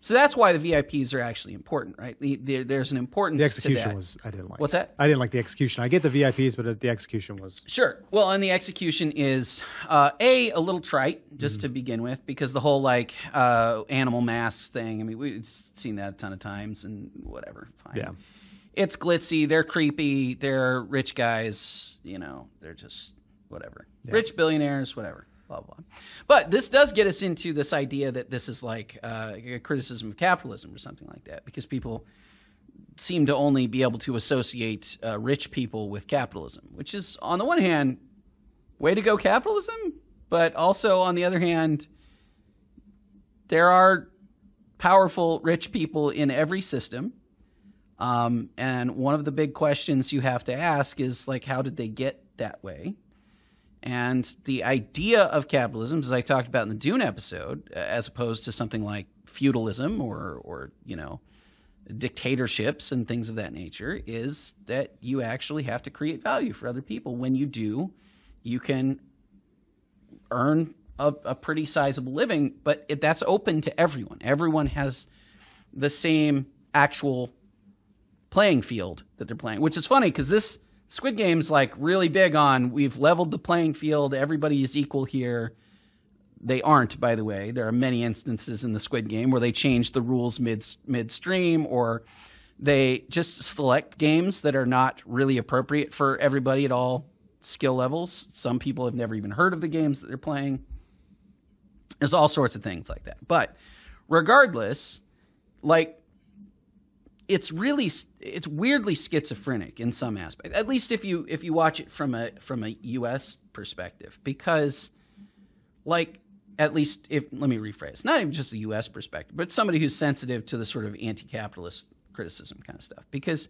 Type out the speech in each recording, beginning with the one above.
So that's why the VIPs are actually important, right? There's an importance to that. The execution was, I didn't like. What's that? I didn't like the execution. I get the VIPs, but the execution was... Sure. Well, and the execution is, a little trite, just to begin with, because the whole, like, animal masks thing, I mean, we've seen that a ton of times, and whatever. Fine. Yeah. It's glitzy, they're creepy, they're rich guys, you know, they're just whatever. Yeah. Rich billionaires, whatever. Blah, blah. But this does get us into this idea that this is like a criticism of capitalism or something like that, because people seem to only be able to associate rich people with capitalism, which is, on the one hand, way to go capitalism, but also, on the other hand, there are powerful rich people in every system. And one of the big questions you have to ask is, like, how did they get that way? And the idea of capitalism, as I talked about in the Dune episode, as opposed to something like feudalism or you know, dictatorships and things of that nature, is that you actually have to create value for other people. When you do, you can earn a pretty sizable living, but that's open to everyone. Everyone has the same actual playing field that they're playing, which is funny because this Squid Game's like really big on, we've leveled the playing field, everybody is equal here. They aren't, by the way. There are many instances in the Squid Game where they change the rules midstream, or they just select games that are not really appropriate for everybody at all skill levels. Some people have never even heard of the games that they're playing. There's all sorts of things like that. But regardless, like, it's weirdly schizophrenic in some aspect, at least if you watch it from a U.S. perspective, because, like, at least let me rephrase, not even just a U.S. perspective, but somebody who's sensitive to the sort of anti-capitalist criticism kind of stuff, because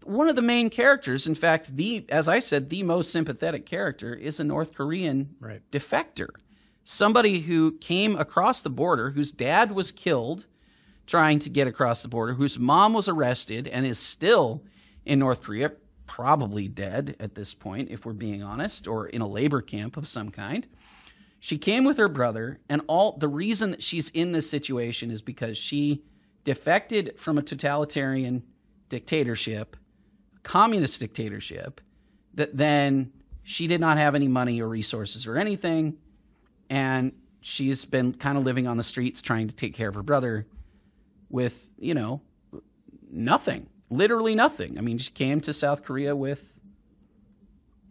one of the main characters, in fact, as I said, the most sympathetic character is a North Korean defector, somebody who came across the border, whose dad was killed trying to get across the border, whose mom was arrested and is still in North Korea, probably dead at this point, if we're being honest, or in a labor camp of some kind. She came with her brother, and the reason that she's in this situation is because she defected from a totalitarian dictatorship, communist dictatorship, that then she did not have any money or resources or anything, and she's been kind of living on the streets trying to take care of her brother with, you know, nothing, literally nothing. I mean, she came to South Korea with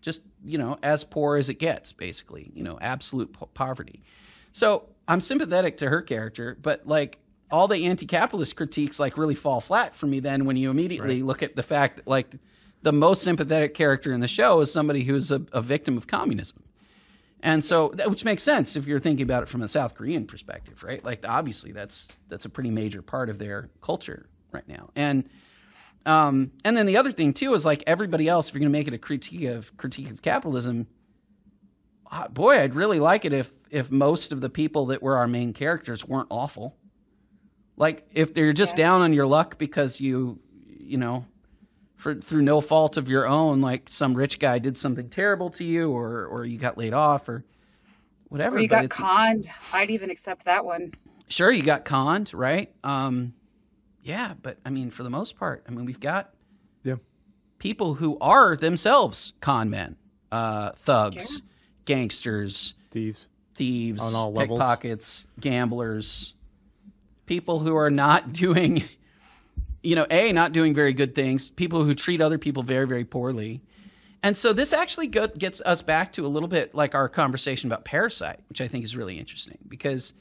just, you know, as poor as it gets, basically, you know, absolute poverty. So I'm sympathetic to her character, but, like, all the anti-capitalist critiques, like, really fall flat for me then when you immediately look at the fact that, like, the most sympathetic character in the show is somebody who's a victim of communism. And so, which makes sense if you're thinking about it from a South Korean perspective, right? Like, obviously, that's a pretty major part of their culture right now. And then the other thing too is, like, everybody else, if you're going to make it a critique of capitalism, boy, I'd really like it if most of the people that were our main characters weren't awful. Like, if they're just down on your luck because you know, through no fault of your own, like some rich guy did something terrible to you, or you got laid off, or whatever. Or you got conned. I'd even accept that one. Sure, you got conned, right? Yeah, but I mean, for the most part, I mean, we've got people who are themselves con men, thugs, gangsters, thieves on all levels, pickpockets, gamblers, people who are not doing, you know, not doing very good things, people who treat other people very, very poorly. And so this actually gets us back to a little bit like our conversation about Parasite, which I think is really interesting, because,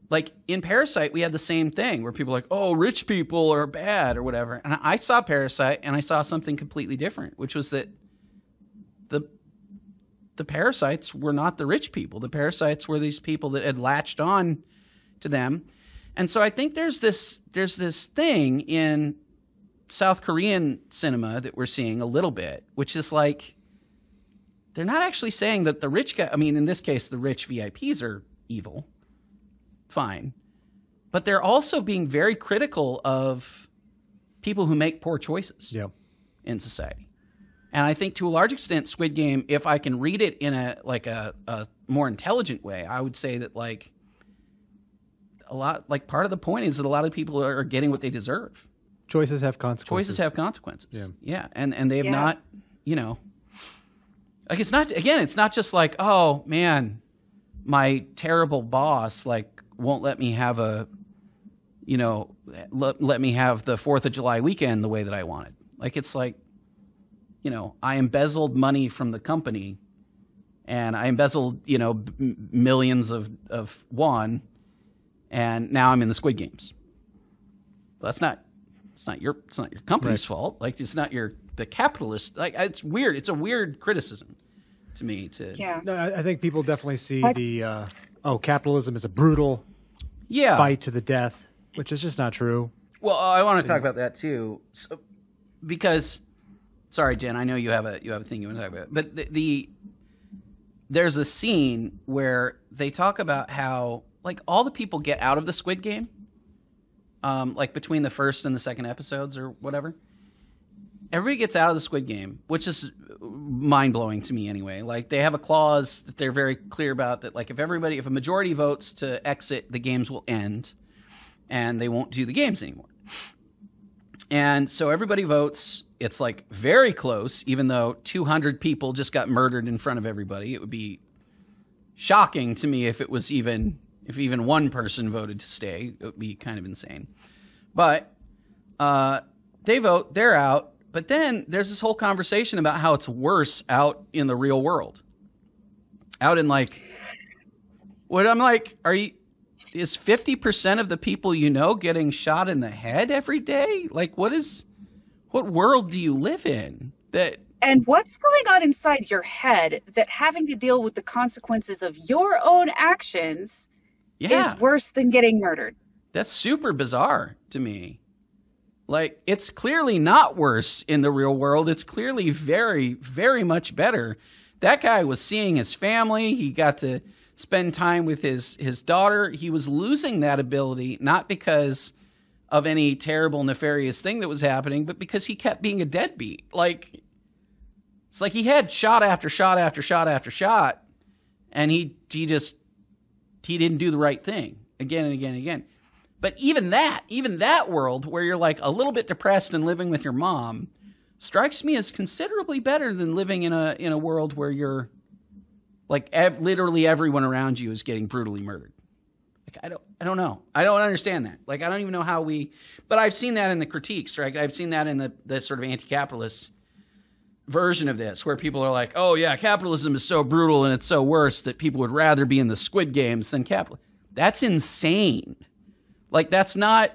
like, in Parasite, we had the same thing where people are like, oh, rich people are bad or whatever. And I saw Parasite and I saw something completely different, which was that the parasites were not the rich people. The parasites were these people that had latched on to them. And so I think there's this thing in South Korean cinema that we're seeing a little bit, which is like, they're not actually saying that the rich guy, I mean, in this case, the rich VIPs are evil. Fine. But they're also being very critical of people who make poor choices in society. And I think to a large extent, Squid Game, if I can read it in a more intelligent way, I would say that, like, a lot, like part of the point is that a lot of people are getting what they deserve. Choices have consequences. Choices have consequences. Yeah. Yeah. And they have not, you know, like it's not just like, oh man, my terrible boss, like won't let me have let me have the 4th of July weekend the way that I wanted. Like, it's like, you know, I embezzled money from the company and I embezzled, you know, millions of won, and now I'm in the Squid Games. Well, it's not your company's fault. Like, it's not the capitalist. Like, it's weird. It's a weird criticism to me. No, I think people definitely see capitalism is a brutal fight to the death, which is just not true. Well, I want to talk about that too, because, sorry, Jen, I know you have a thing you want to talk about, but there's a scene where they talk about how, like, all the people get out of the Squid Game, like between the first and the second episodes or whatever. Everybody gets out of the Squid Game, which is mind-blowing to me anyway. Like, they have a clause that they're very clear about that, like, if a majority votes to exit, the games will end and they won't do the games anymore. And so everybody votes. It's like very close, even though 200 people just got murdered in front of everybody. It would be shocking to me if even one person voted to stay. It would be kind of insane. But they vote, they're out. But then there's this whole conversation about how it's worse out in the real world. Out in, like, what I'm like, is 50% of the people you know getting shot in the head every day? Like, what world do you live in? And what's going on inside your head that having to deal with the consequences of your own actions is worse than getting murdered? That's super bizarre to me. Like, it's clearly not worse in the real world. It's clearly very, very much better. That guy was seeing his family. He got to spend time with his daughter. He was losing that ability, not because of any terrible, nefarious thing that was happening, but because he kept being a deadbeat. Like, it's like he had shot after shot after shot after shot, and he didn't do the right thing again and again and again. But even that world where you're like a little bit depressed and living with your mom strikes me as considerably better than living in a world where you're like literally everyone around you is getting brutally murdered. Like, I don't know. I don't understand that. Like, I don't even know how but I've seen that in the critiques, right? I've seen that in the sort of anti-capitalist version of this, where people are like, oh yeah, capitalism is so brutal and it's so worse that people would rather be in the Squid Games than capitalism. That's insane. Like, that's not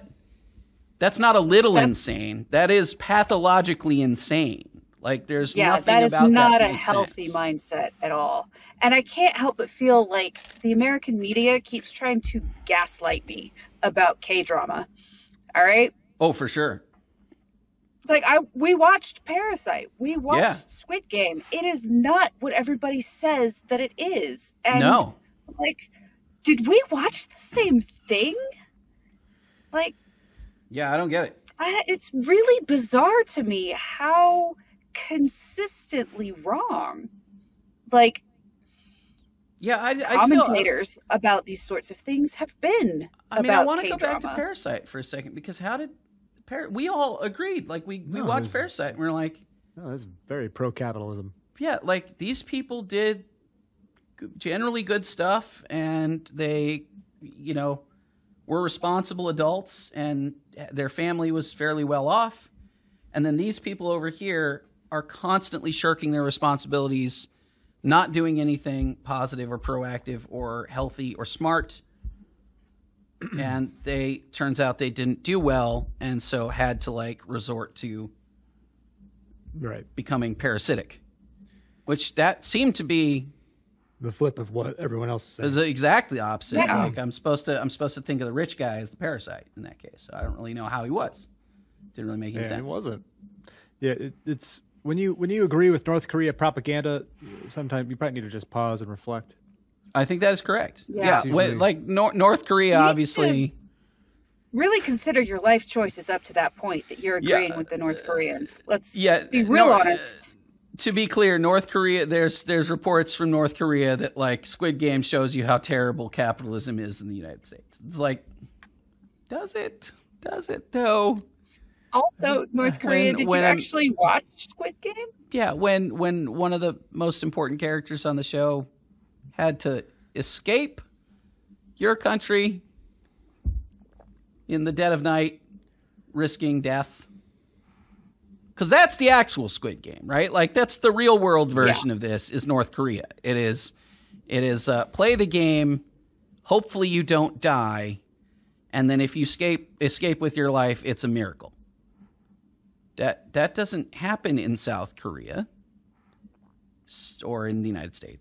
a little insane. That is pathologically insane. Like, there's nothing about that that is not a makes healthy sense. mindset at all. And I can't help but feel like the American media keeps trying to gaslight me about K-drama. All right? Oh, for sure. Like, we watched Parasite. We watched Squid Game. It is not what everybody says that it is. And, no. Like, did we watch the same thing? Like, yeah, I don't get it. It's really bizarre to me how consistently wrong, like, commentators about these sorts of things have been. I want to go back to Parasite for a second, because we all agreed. Like, we watched Parasite and we're like, no, that's very pro-capitalism. Yeah, like, these people did generally good stuff, and they, you know, were responsible adults, and their family was fairly well off. And then these people over here are constantly shirking their responsibilities, not doing anything positive or proactive or healthy or smart. And turns out they didn't do well, and so had to, like, resort to becoming parasitic, which that seemed to be the flip of what everyone else is saying. It's exactly the opposite. Yeah. Like, I'm supposed to think of the rich guy as the parasite in that case. So I don't really know how he was. Didn't really make any sense. It wasn't. Yeah, it's when you agree with North Korea propaganda, sometimes you probably need to just pause and reflect. I think that is correct. Yeah. Like North Korea, obviously. Really consider your life choices up to that point that you're agreeing with the North Koreans. Let's be real honest. to be clear, North Korea, there's reports from North Korea that like Squid Game shows you how terrible capitalism is in the United States. It's like, does it? Does it though? Also, North Korea, did you actually watch Squid Game? Yeah, when one of the most important characters on the show had to escape your country in the dead of night, risking death. Because that's the actual Squid Game, right? Like, that's the real world version of this is North Korea. It is play the game, hopefully you don't die, and then if you escape with your life, it's a miracle. That doesn't happen in South Korea or in the United States.